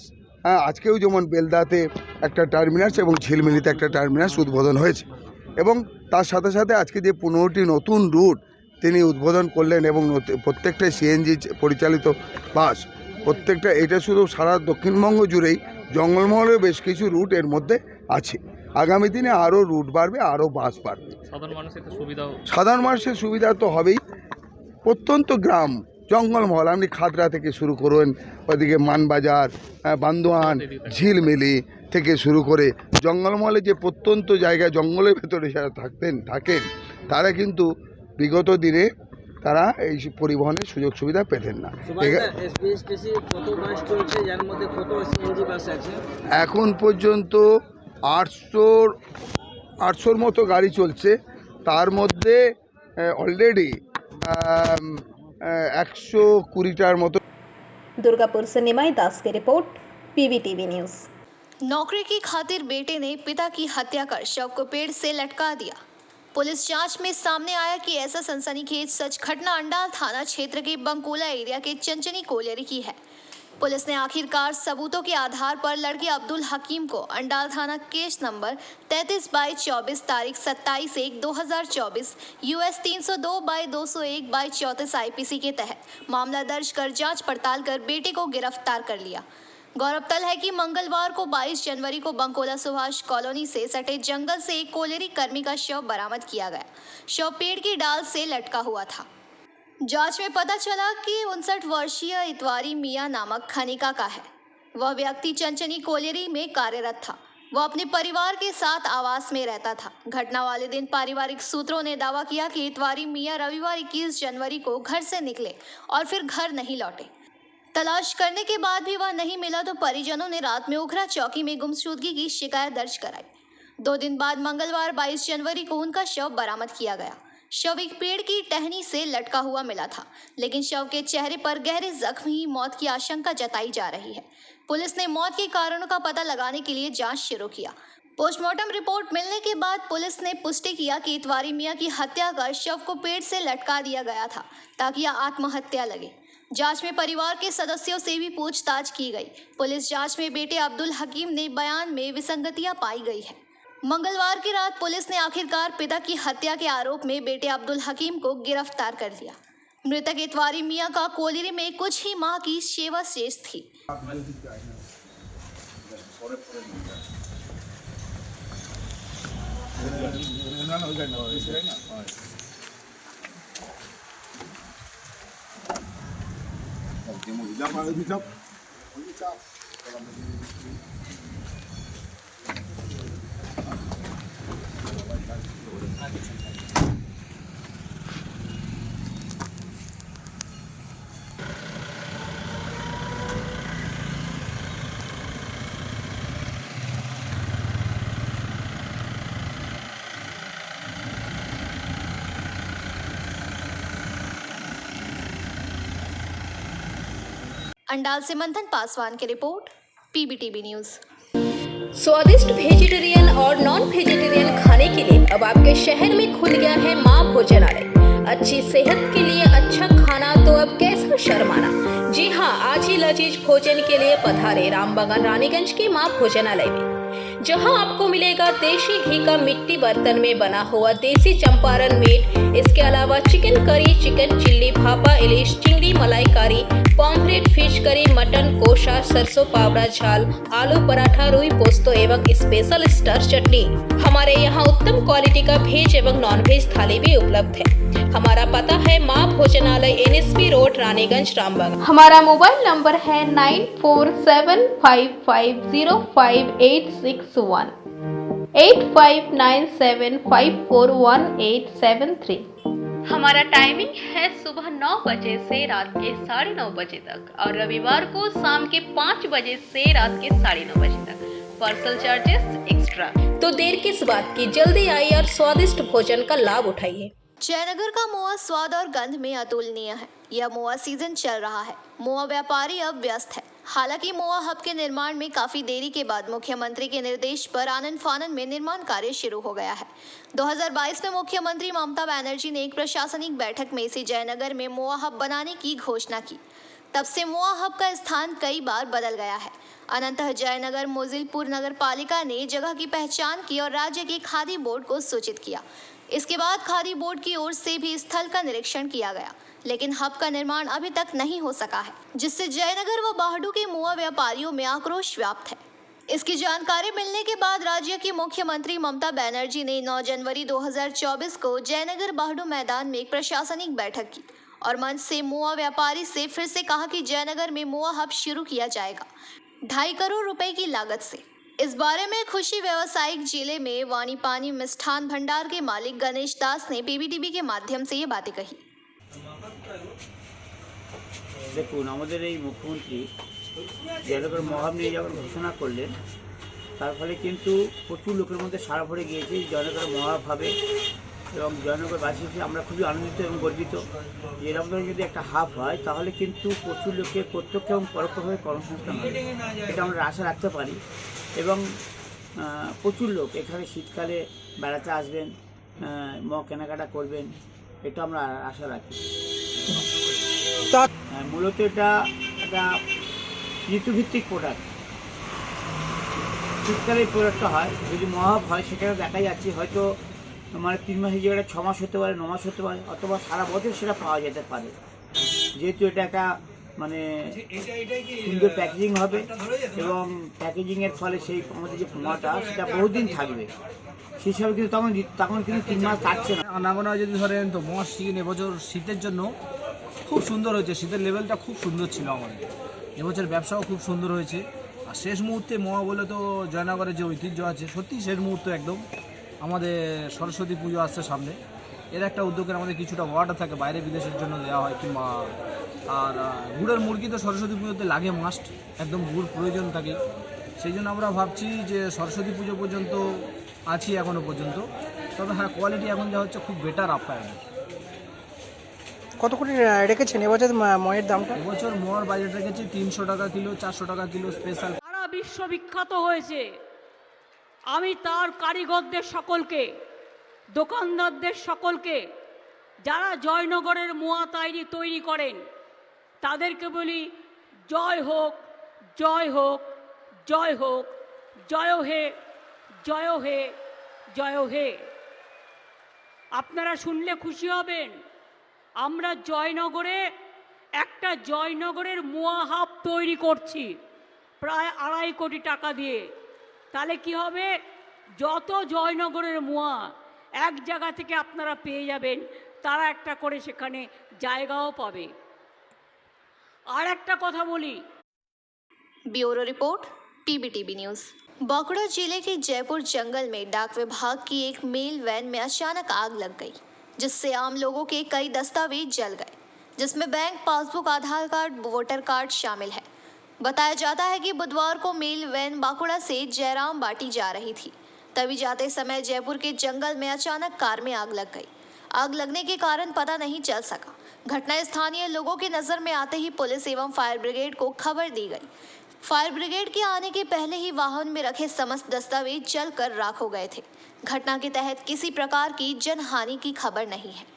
আজকেও যেমন বেলদাতে একটা টার্মিনাস এবং ঝিলমিলিতে একটা টার্মিনাস উদ্বোধন হয়েছে, এবং তার সাথে সাথে আজকে যে 15টি নতুন রুট তিনি উদ্বোধন করলেন এবং প্রত্যেকটা CNG পরিচালিত বাস, প্রত্যেকটা, এটা শুধু সারা দক্ষিণবঙ্গ জুড়েই জঙ্গলমহলের বেশ কিছু রুট এর মধ্যে আছে। আগামী দিনে আরও রুট বাড়বে, আরও বাস বাড়বে। সাধারণ মানুষের সুবিধা তো হবেই। প্রত্যন্ত গ্রাম জঙ্গলমহল, আপনি খাদরা থেকে শুরু করুন, ওদিকে মানবাজার, বান্দোয়ান, ঝিলমিলি থেকে শুরু করে জঙ্গলমহলে যে প্রত্যন্ত জায়গায় জঙ্গলের ভেতরে যারা থাকেন তারা কিন্তু বিগত দিনে তারা এই পরিবহনের সুযোগ সুবিধা পেতেন না। এখন পর্যন্ত 800-র মতো গাড়ি চলছে, তার মধ্যে অলরেডি 120টার মতো। दुर्गापुर से निमाई दास की रिपोर्ट, PVTV न्यूज़। नौकरी की खातिर बेटे ने पिता की हत्या कर शव को पेड़ से लटका दिया। पुलिस जांच में सामने आया कि ऐसा सनसनीखेज सच घटना अंडाल थाना क्षेत्र के बंकोला एरिया के चंचनी कोलियरी की है। पुलिस ने आखिरकार सबूतों के आधार पर लड़के अब्दुल हकीम को अंडाल थाना केस नंबर 33/24 तारीख 27/1/2024 US 302/201/34 IPC के तहत मामला दर्ज कर जांच पड़ताल कर बेटे को गिरफ्तार कर लिया। गौरतलब है कि मंगलवार को 22 जनवरी को बंकोला सुभाष कॉलोनी से सटे जंगल से एक कोयलरी कर्मी का शव बरामद किया गया। शव पेड़ की डाल से लटका हुआ था। जांच में पता चला कि 59 वर्षीय इतवारी मियां नामक खनिका का है। वह व्यक्ति चंचनी कोयलरी में कार्यरत था। वह अपने परिवार के साथ आवास में रहता था। घटना वाले दिन पारिवारिक सूत्रों ने दावा किया कि इतवारी मियां रविवार 21 जनवरी को घर से निकले और फिर घर नहीं लौटे। तलाश करने के बाद भी वह नहीं मिला तो परिजनों ने रात में उखरा चौकी में गुमशुदगी की शिकायत दर्ज कराई। 2 दिन बाद मंगलवार 22 जनवरी को उनका शव बरामद किया गया। शव एक पेड़ की टहनी से लटका हुआ मिला था, लेकिन शव के चेहरे पर गहरे जख्म ही मौत की आशंका जताई जा रही है। पुलिस ने मौत के कारणों का पता लगाने के लिए जांच शुरू किया। पोस्टमार्टम रिपोर्ट मिलने के बाद पुलिस ने पुष्टि किया कि इतवारी मियां की हत्या कर शव को पेड़ से लटका दिया गया था ताकि यह आत्महत्या लगे। जांच में परिवार के सदस्यों से भी पूछताछ की गई। पुलिस जांच में बेटे अब्दुल हकीम ने बयान में विसंगतियां पाई गई है। मंगलवार की रात पुलिस ने आखिरकार पिता की हत्या के आरोप में बेटे अब्दुल हकीम को गिरफ्तार कर लिया। मृतक इतवारी मियां का कोयलरी में कुछ ही माह की सेवा शेष थी। अंडाल से मंथन पासवान की रिपोर्ट, PBTV न्यूज। स्वादिष्ट वेजिटेरियन और नॉन वेजिटेरियन खाने के लिए अब आपके शहर में खुल गया है माँ भोजनालय। अच्छी सेहत के लिए अच्छा खाना तो अब कैसा शर्माना। जी हाँ, आज ही लजीज भोजन के लिए पधारे रामबागान रानीगंज के माँ भोजनालय में, जहां आपको मिलेगा देशी घी का मिट्टी बर्तन में बना हुआ देसी चंपारण मीट। इसके अलावा chicken curry, chicken chilli, bhapa ilish, chingri malaikari, pomfret, fish curry, mutton kosha, सरसों पावड़ा झाल, आलू पराठा, रुई पोस्तो एवं स्पेशल स्टार चटनी। हमारे यहाँ उत्तम क्वालिटी का वेज एवं नॉन वेज थाली भी उपलब्ध है। हमारा पता है माँ भोजनालय, NSP रोड, रानीगंज, रामबाग। हमारा मोबाइल नंबर है 9475505861 8597541873। हमारा टाइमिंग है सुबह 9 बजे से रात के 9:30 बजे तक और रविवार को शाम के 5 बजे से रात के 9:30 बजे तक। Parcel charges extra. तो देर किस बात की, जल्दी आइए और स्वादिष्ट भोजन का लाभ उठाइए। जयनगर का मोआ स्वाद और गंध में अतुलनीय है। यह मोआ सीजन चल रहा है। मोआ व्यापारी अब व्यस्त है। हालांकि मोआ हब के निर्माण में काफी देरी के बाद मुख्यमंत्री के निर्देश पर आनन फानन में निर्माण कार्य शुरू हो गया है। 2022 में मुख्यमंत्री ममता बनर्जी ने एक प्रशासनिक बैठक में इसे जयनगर में मोआ हब बनाने की घोषणा की। तब से मोआ हब का स्थान कई बार बदल गया है। अनंतः जयनगर मोजिलपुर नगर पालिका ने जगह की पहचान की और राज्य के खादी बोर्ड को सूचित किया। इसके बाद खादी बोर्ड की ओर से भी स्थल का निरीक्षण किया गया, लेकिन हब का निर्माण अभी तक नहीं हो सका है, जिससे जयनगर व बाहडू के मोआ व्यापारियों में आक्रोश व्याप्त है। इसकी जानकारी मिलने के बाद राज्य की मुख्यमंत्री ममता बनर्जी ने 9 जनवरी 2024 को जयनगर बाहडू मैदान में एक प्रशासनिक बैठक की और मंच से मोआ व्यापारी से फिर से कहा कि जयनगर में मोआ हब शुरू किया जाएगा 2.5 करोड़ रुपए की लागत से। इस बारे में खुशी व्यावसायिक जिले में वाणी पानी मिष्ठान भंडार के मालिक गणेश दास ने PBTV के माध्यम से ये बातें कही। দেখুন, আমাদের এই মুখ্যমন্ত্রী জয়নগর মহাব নিয়ে যখন ঘোষণা করলেন, তার ফলে কিন্তু প্রচুর লোকের মধ্যে সাড়া পড়ে গিয়েছে জয়নগর মহাব হবে এবং জয়নগরবাসী হিসেবে আমরা খুবই আনন্দিত এবং গর্বিত। এরকম ধরনের যদি একটা হাব হয় তাহলে কিন্তু প্রচুর লোকের প্রত্যক্ষ এবং পরোক্ষভাবে কর্মসংস্থান হবে, এটা আমরা আশা রাখতে পারি। এবং প্রচুর লোক এখানে শীতকালে বেড়াতে আসবেন, কেনাকাটা করবেন, এটা আমরা আশা রাখি। মূলত এটা একটা ঋতুভিত্তিক প্রোডাক্ট। শীতকালে এই প্রোডাক্টটা হয়, যদি মহাব হয় সেখানে দেখা যাচ্ছে হয়তো মানে 3 মাসের জায়গাটা 6 মাস হতে পারে, 9 মাস হতে পারে, অথবা সারা বছর সেটা পাওয়া যেতে পারে। যেহেতু এটা একটা মানে সুন্দর প্যাকেজিং হবে এবং প্যাকেজিংয়ের ফলে সেই আমাদের যে পোমাটা সেটা বহুদিন থাকবে, সেই হিসাবে কিন্তু তখন কিন্তু 3 মাস থাকছে না। আনাগোনা যদি ধরেন তো মোয়ার সিজন এবছর শীতের জন্য খুব সুন্দর হয়েছে, শীতের লেভেলটা খুব সুন্দর ছিল আমাদের, এবছর ব্যবসাও খুব সুন্দর হয়েছে। আর শেষ মুহূর্তে মোয়া বলে তো জয়নগরের যে ঐতিহ্য আছে, সত্যি শেষ মুহূর্তে একদম আমাদের সরস্বতী পুজো আসছে সামনে, এর একটা উদ্যোগের আমাদের কিছুটা অর্ডার থাকে বাইরে বিদেশের জন্য দেওয়া হয়, কিংবা আর গুড়ের মুরগি তো সরস্বতী পুজোতে লাগে মাস্ট, একদম গুড় প্রয়োজন থাকে। সেই জন্য আমরা ভাবছি যে সরস্বতী পুজো পর্যন্ত আছি এখনও পর্যন্ত, তবে হ্যাঁ কোয়ালিটি এখন যা হচ্ছে খুব বেটার আপ্যায়ন। কত করে রেখেছেন এবছর ময়ের দামটা? এবছর মোয়ার বাজেট রেখেছি 300 টাকা কিলো, 400 টাকা কিলো স্পেশাল। সারা বিশ্ববিখ্যাত হয়েছে। আমি তার কারিগরদের সকলকে, দোকানদারদের সকলকে, যারা জয়নগরের মোয়া তৈরি করেন তাদেরকে বলি জয় হোক, জয় হোক, জয় হোক, জয় হে, জয় হে, জয় হে। আপনারা শুনলে খুশি হবেন, আমরা জয়নগরের মোয়া হাব তৈরি করছি প্রায় 2.5 কোটি টাকা দিয়ে। তাহলে কি হবে, যত জয়নগরের মোয়া এক জায়গা থেকে আপনারা পেয়ে যাবেন, তারা একটা করে সেখানে জায়গাও পাবে। আর একটা কথা বলি, bureau report PBTV news. Bankura जिले के जयपुर जंगल में डाक विभाग की एक मेल वैन में अचानक आग लग गई, जिससे आम लोगों के कई दस्तावेज जल गए, जिसमें बैंक पासबुक, आधार कार्ड, वोटर कार्ड शामिल है। बताया जाता है कि बुधवार को मेल वैन बांकुड़ा से जयराम बाटी जा रही थी, तभी जाते समय जयपुर के जंगल में अचानक कार में आग लग गई। आग लगने के कारण पता नहीं चल सका। घटना स्थानीय लोगों की नजर में आते ही पुलिस एवं फायर ब्रिगेड को खबर दी गई। फायर ब्रिगेड के आने के पहले ही वाहन में रखे समस्त दस्तावेज जलकर राख हो गए थे। घटना के तहत किसी प्रकार की जनहानि की खबर नहीं है।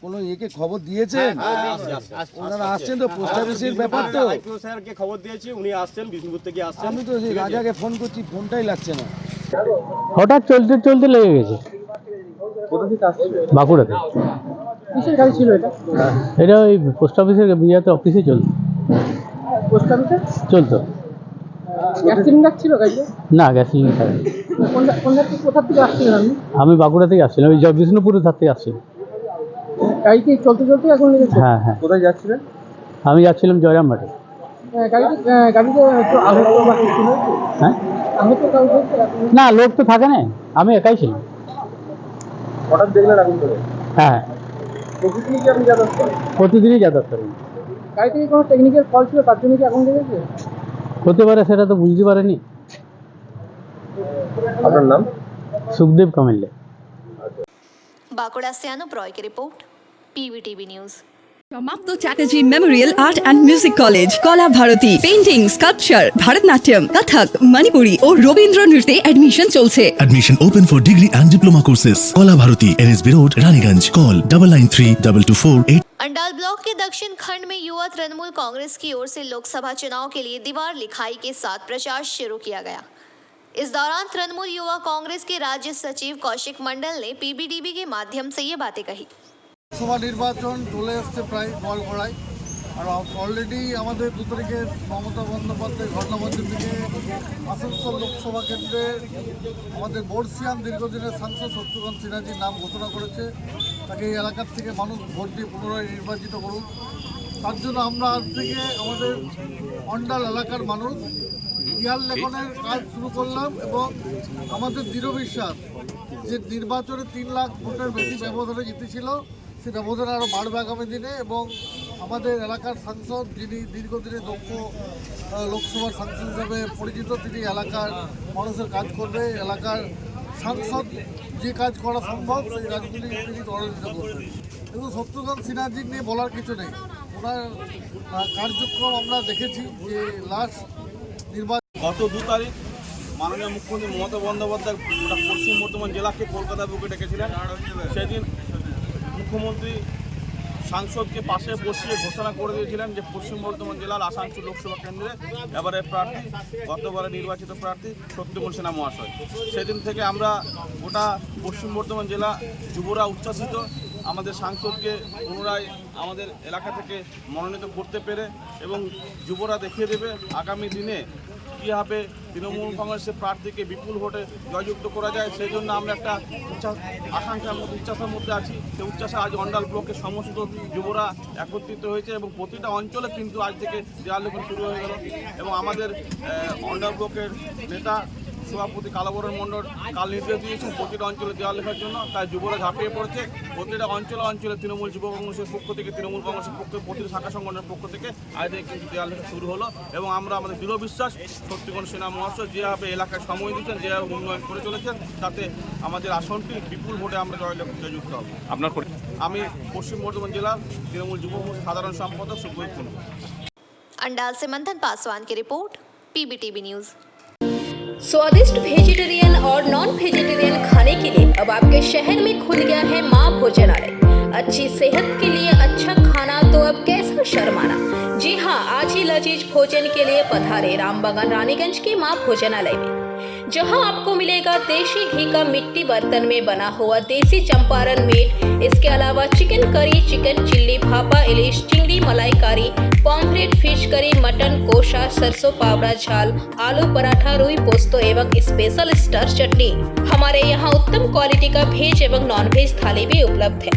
কোনো একে খবর দিয়েছেন? ওনারা আসছেন তো, পোস্ট অফিসের ব্যাপার তো। আইপিও স্যারকে খবর দিয়েছি, উনি আসছেন, বিষ্ণুপুর থেকে আসছেন। আমি তো সেই রাজাকে ফোন করছি, ফোনটাই লাগছে না। হঠাৎ চলতে চলতে লেগে গেছে। কোথা থেকে আসছে? বাঁকুড়াতে। কিসের গাড়ি ছিল এটা? এটা ওই পোস্ট অফিসের বিয়াতে অফিসে চলতো। পোস্ট অফিসে চলতো। গ্যাস সিলিন্ডার ছিল গাড়িতে? না, গ্যাস সিলিন্ডার থাকে। কোথা থেকে আসছিলেন আপনি? আমি বাঁকুড়া থেকে আসছিলাম, ওই বিষ্ণুপুরের ধার থেকে আসছিলাম। গাড়িতে চলতে চলতে এখন লেগেছে? হ্যাঁ হ্যাঁ। কোথায় যাচ্ছিলেন? আমি যাচ্ছিলাম জয়রামবাটি। গাড়িতে একটু আহত বা কিছু ছিল? হ্যাঁ, আহত কাউকে? না, লোক তো থাকে না, আমি একাই ছিলাম। হঠাৎ দেখলেন আগুন ধরে? হ্যাঁ, প্রতিদিনই কি আপনি যাতায়াত করেন? প্রতিদিনই যাতায়াত করি। গাড়ি থেকে কোনো টেকনিক্যাল ফল্ট ছিল, তার জন্য কি আগুন লেগেছে? হতে পারে, সেটা তো বুঝতে পারেনি। আপনার নাম? सुखदेव कमिल्ले। बांकुड़ा से अनुप रॉय की रिपोर्ट, पीबीटीवी न्यूज। समाप्त Chatterjee memorial art and music college, Kala Bharati, painting, sculpture, Bharatanatyam, Kathak, Manipuri और रवींद्र नृत्ये एडमिशन चलছে। Admission open for degree and diploma courses. Kala Bharati, NSB Road, Raniganj. Call 993224. Andal block के दक्षिण खंड में युवा तृणमूल कांग्रेस की ओर से लोकसभा चुनाव के लिए दीवार लिखाई के साथ प्रचार शुरू किया गया। इस दौरान तृणमूल युवा कांग्रेस के राज्य सचिव कौशिक मंडल ने पीबीटीवी के माध्यम से ये बातें कही। লোকসভা নির্বাচন চলে আসছে প্রায় বড়গড়ায়, আর অলরেডি আমাদের 2 তারিখে মমতা বন্দ্যোপাধ্যায় ঘটনাবন্দি থেকে আসানসোল লোকসভা কেন্দ্রে আমাদের বর্ষিয়ান দীর্ঘদিনের সাংসদ শত্রুঘ্ন সিনহাজির নাম ঘোষণা করেছে। তাকে এই এলাকার থেকে মানুষ ভোট দিয়ে পুনরায় নির্বাচিত করুক। তার জন্য আমরা আজ থেকে আমাদের অন্ডাল এলাকার মানুষ ইয়ার লেখনের কাজ শুরু করলাম এবং আমাদের দৃঢ় বিশ্বাস যে নির্বাচনে 3 লাখ ভোটের বেশি ব্যবধানে জিতেছিল, সেই ব্যবধান আরও বাড়বে আগামী দিনে এবং আমাদের এলাকার সাংসদ, যিনি দীর্ঘদিনের দক্ষ লোকসভার সাংসদ হিসাবে পরিচিত, তিনি এলাকার মানুষের কাজ করবে। এলাকার সাংসদ যে কাজ করা সম্ভব সেই কাজগুলি তিনি ত্বরান্বিত করবেন। কিন্তু শত্রুঘ্ন সিনহাজি নিয়ে বলার কিছু নেই, ওনার কার্যক্রম আমরা দেখেছি যে লাস্ট নির্বাচন গত 2 তারিখ মাননীয় মুখ্যমন্ত্রী মমতা বন্দ্যোপাধ্যায় গোটা পশ্চিম বর্ধমান জেলাকে কলকাতা বুকে ডেকেছিলেন। সেদিন মুখ্যমন্ত্রী সাংসদকে পাশে বসিয়ে ঘোষণা করে দিয়েছিলেন যে পশ্চিম বর্ধমান জেলার আসানসোল লোকসভা কেন্দ্রে এবারে প্রার্থী, গতবারে নির্বাচিত প্রার্থী শত্রুঘ্ন সিনহা মহাশয়। সেদিন থেকে আমরা গোটা পশ্চিম বর্ধমান জেলা যুবরা উচ্ছ্বাসিত, আমাদের সাংসদকে পুনরায় আমাদের এলাকা থেকে মনোনীত করতে পেরে, এবং যুবরা দেখিয়ে দেবে আগামী দিনে কীভাবে তৃণমূল কংগ্রেসের প্রার্থীকে বিপুল ভোটে জয়যুক্ত করা যায়। সেই জন্য আমরা একটা আকাঙ্ক্ষার মধ্যে, উচ্ছ্বাসের মধ্যে আছি। সেই উচ্ছ্বাসে আজ অন্ডাল ব্লকের সমস্ত যুবরা একত্রিত হয়েছে এবং প্রতিটা অঞ্চলে কিন্তু আজ থেকে দেওয়াল লিখন শুরু হয়ে গেল। এবং আমাদের অন্ডাল ব্লকের নেতা সভাপতি কালাবরণ মণ্ডল কাল নির্দেশ দিয়েছেন প্রতিটা অঞ্চলে দেওয়াল লেখার জন্য। তাই যুবরা ঝাঁপিয়ে পড়েছে। প্রতিটা অঞ্চলে অঞ্চলে তৃণমূল যুব কংগ্রেসের পক্ষ থেকে, তৃণমূল কংগ্রেসের পক্ষ থেকে, প্রতিটা শাখা সংগঠনের পক্ষ থেকে আজ থেকে কিন্তু দেওয়াল লেখা শুরু হলো। এবং আমরা আমাদের দৃঢ় বিশ্বাস শত্রুঘ্ন সিনহা মহাশয় যেভাবে এলাকায় সময় দিচ্ছেন, যেভাবে উন্নয়ন করে চলেছেন, তাতে আমাদের আসনটি বিপুল ভোটে আমরা জয়যুক্ত হব। আপনার আমি পশ্চিম বর্ধমান জেলার তৃণমূল যুব সাধারণ সম্পাদক সুব্রত কুন্ডু। अंडाल से मंथन पासवान की रिपोर्ट, PBTV न्यूज़। स्वादिष्ट वेजिटेरियन और नॉन वेजिटेरियन खाने के लिए अब आपके शहर में खुल गया है माँ भोजनालय। अच्छी सेहत के लिए अच्छा खाना तो अब कैसा शर्माना। जी हाँ, आज ही लजीज भोजन के लिए पधारे रामबागान रानीगंज के माँ भोजनालय में, जहां आपको मिलेगा देशी घी का मिट्टी बर्तन में बना हुआ देसी चंपारण मीट। इसके अलावा chicken curry, chicken chilli, bhapa ilish, chingri malaikari, pomfret, fish curry, mutton kosha, सरसों पावड़ा झाल, आलू पराठा, रुई पोस्तो एवं स्पेशल स्टार चटनी। हमारे यहाँ उत्तम क्वालिटी का वेज एवं नॉन वेज थाली भी उपलब्ध है।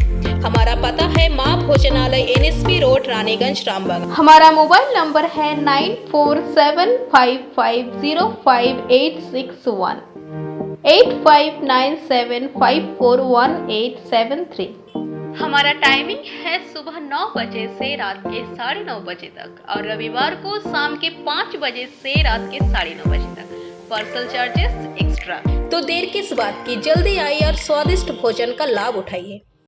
हमारा पता है माँ भोजनालय, NSP रोड, रानीगंज, रामबाग। हमारा मोबाइल नंबर है 9475505861, 8597541873। हमारा टाइमिंग है सुबह 9 बजे से रात के 9:30 बजे तक, और रविवार को शाम के 5 बजे से रात के 9:30 बजे तक। Parcel charges extra. तो देर किस बात की, जल्दी आइए और स्वादिष्ट भोजन का लाभ उठाइए।